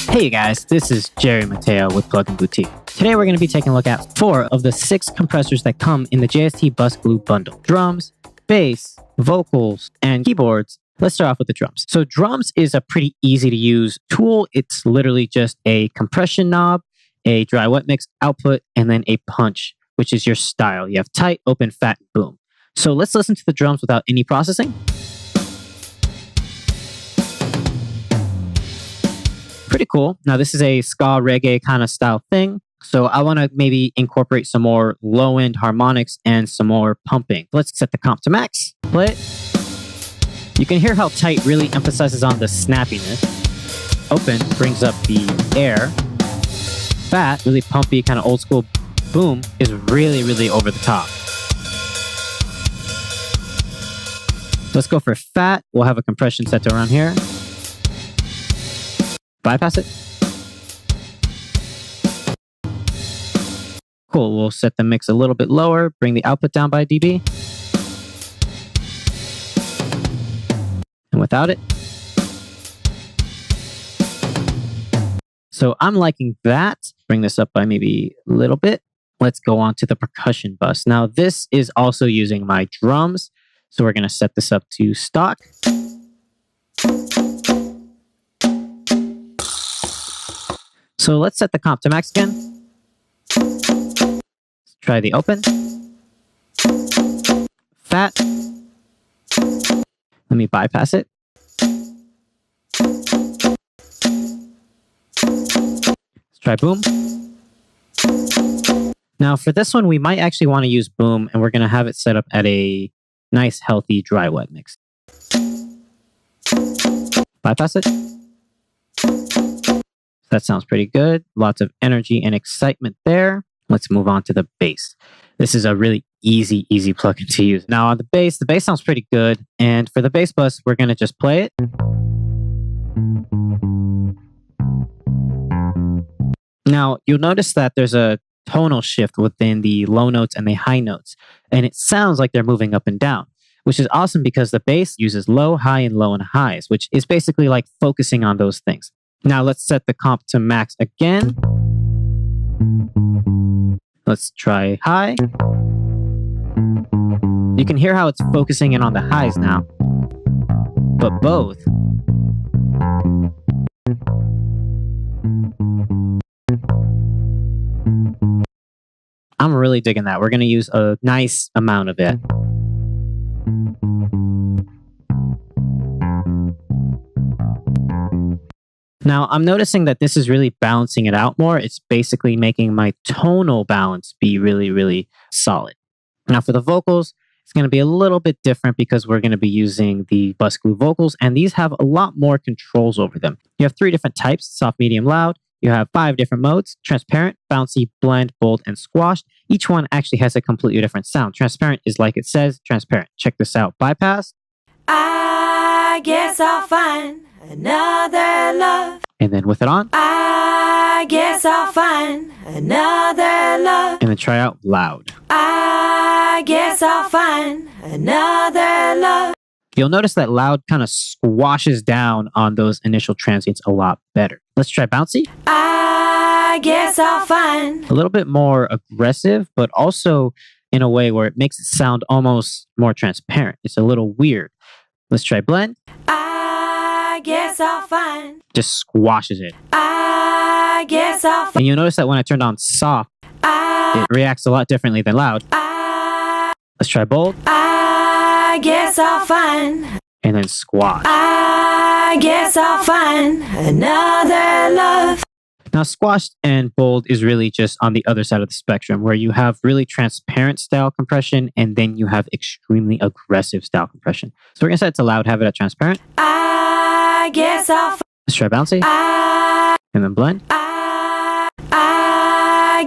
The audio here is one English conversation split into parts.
Hey guys, this is Jerry Mateo with Plugin Boutique. Today we're going to be taking a look at 4 of the 6 compressors that come in the JST Bus Glue bundle. Drums, bass, vocals, and keyboards. Let's start off with the drums. So drums is a pretty easy to use tool. It's literally just a compression knob, a dry wet mix output, and then a punch, which is your style. You have tight, open, fat, boom. So let's listen to the drums without any processing. Pretty cool. Now this is a ska reggae kind of style thing. So I want to maybe incorporate some more low end harmonics and some more pumping. Let's set the comp to max. Play it. You can hear how tight really emphasizes on the snappiness. Open brings up the air. Fat, really pumpy, kind of old school boom is really, really over the top. Let's go for fat. We'll have a compression set to around here. Bypass it. Cool, we'll set the mix a little bit lower, bring the output down by dB. And without it. So I'm liking that. Bring this up by maybe a little bit. Let's go on to the percussion bus. Now this is also using my drums. So we're gonna set this up to stock. So let's set the comp to max again. Let's try the open. Fat. Let me bypass it. Let's try boom. Now for this one, we might actually want to use boom, and we're going to have it set up at a nice, healthy, dry wet mix. Bypass it. That sounds pretty good. Lots of energy and excitement there. Let's move on to the bass. This is a really easy plugin to use. Now on the bass sounds pretty good. And for the bass bus, we're going to just play it. Now you'll notice that there's a tonal shift within the low notes and the high notes. And it sounds like they're moving up and down, which is awesome because the bass uses low, high, and low and highs, which is basically like focusing on those things. Now let's set the comp to max again. Let's try high. You can hear how it's focusing in on the highs now. But both. I'm really digging that. We're going to use a nice amount of it. Now, I'm noticing that this is really balancing it out more. It's basically making my tonal balance be really, really solid. Now, for the vocals, it's going to be a little bit different because we're going to be using the Bus Glue vocals, and these have a lot more controls over them. You have 3 different types: soft, medium, loud. You have 5 different modes: transparent, bouncy, blend, bold, and squashed. Each one actually has a completely different sound. Transparent is like it says, transparent. Check this out. Bypass. I guess I'll find another love. And then with it on. I guess I'll find another love. And then try out loud. I guess I'll find another love. You'll notice that loud kind of squashes down on those initial transients a lot better. Let's try bouncy. I guess I'll find a little bit more aggressive, but also in a way where it makes it sound almost more transparent. It's a little weird. Let's try blend. I guess I'll find. Just squashes it. I guess I'll find. And you'll notice that when I turned on soft, it reacts a lot differently than loud. Let's try bold. I guess I'll find. And then squash. I guess I'll find another love. Now, squashed and bold is really just on the other side of the spectrum, where you have really transparent style compression and then you have extremely aggressive style compression. So we're going to set it to loud, have it at transparent. I guess I'll find. Let's try bouncy. And then blend. I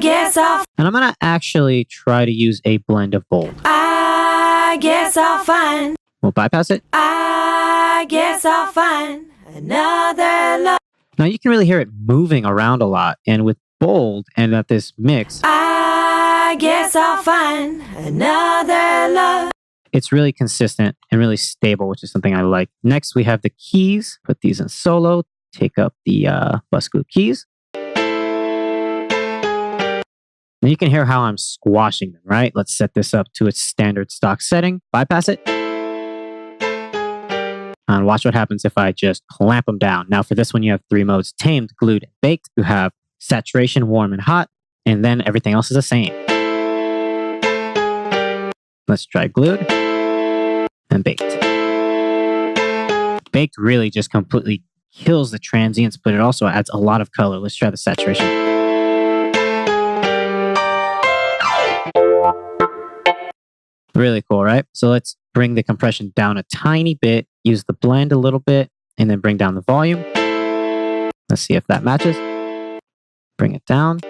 guess I'll find. And I'm going to actually try to use a blend of bold. I guess I'll find. We'll bypass it. I guess I'll find another love. Now you can really hear it moving around a lot. And with bold and at this mix, I guess I'll find another love. It's really consistent and really stable, which is something I like. Next, we have the keys. Put these in solo. take up the bus glue keys. And you can hear how I'm squashing them, right? Let's set this up to its standard stock setting. Bypass it. And watch what happens if I just clamp them down. Now for this one, you have 3 modes: tamed, glued, and baked. You have saturation, warm, and hot. And then everything else is the same. Let's try glued and baked. Baked really just completely kills the transients, but it also adds a lot of color. Let's try the saturation. Really cool, right? So let's bring the compression down a tiny bit, use the blend a little bit, and then bring down the volume. Let's see if that matches. Bring it down.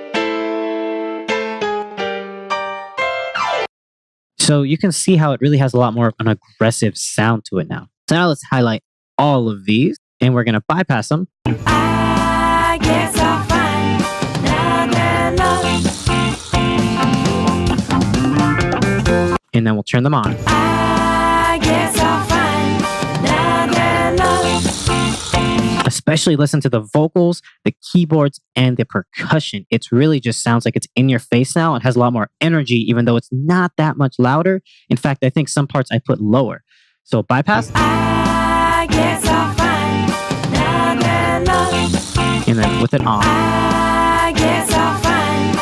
So you can see how it really has a lot more of an aggressive sound to it now. So now let's highlight all of these, and we're going to bypass them. I guess I'll find another love. And then we'll turn them on. I guess I'll find another love. Especially listen to the vocals, the keyboards, and the percussion. It's really just sounds like it's in your face now. It has a lot more energy, even though it's not that much louder. In fact, I think some parts I put lower. So bypass. I guess I'll find another love. And then with it on. I guess I'll find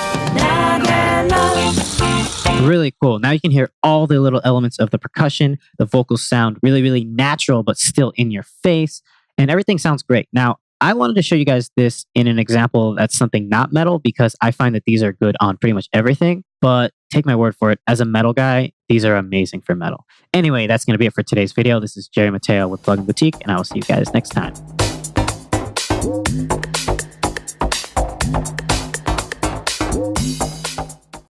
another love. Really cool. Now you can hear all the little elements of the percussion. The vocals sound really, really natural, but still in your face. And everything sounds great. Now, I wanted to show you guys this in an example that's something not metal, because I find that these are good on pretty much everything. But take my word for it, as a metal guy, these are amazing for metal. Anyway, that's going to be it for today's video. This is Jerry Mateo with Plug In Boutique, and I will see you guys next time.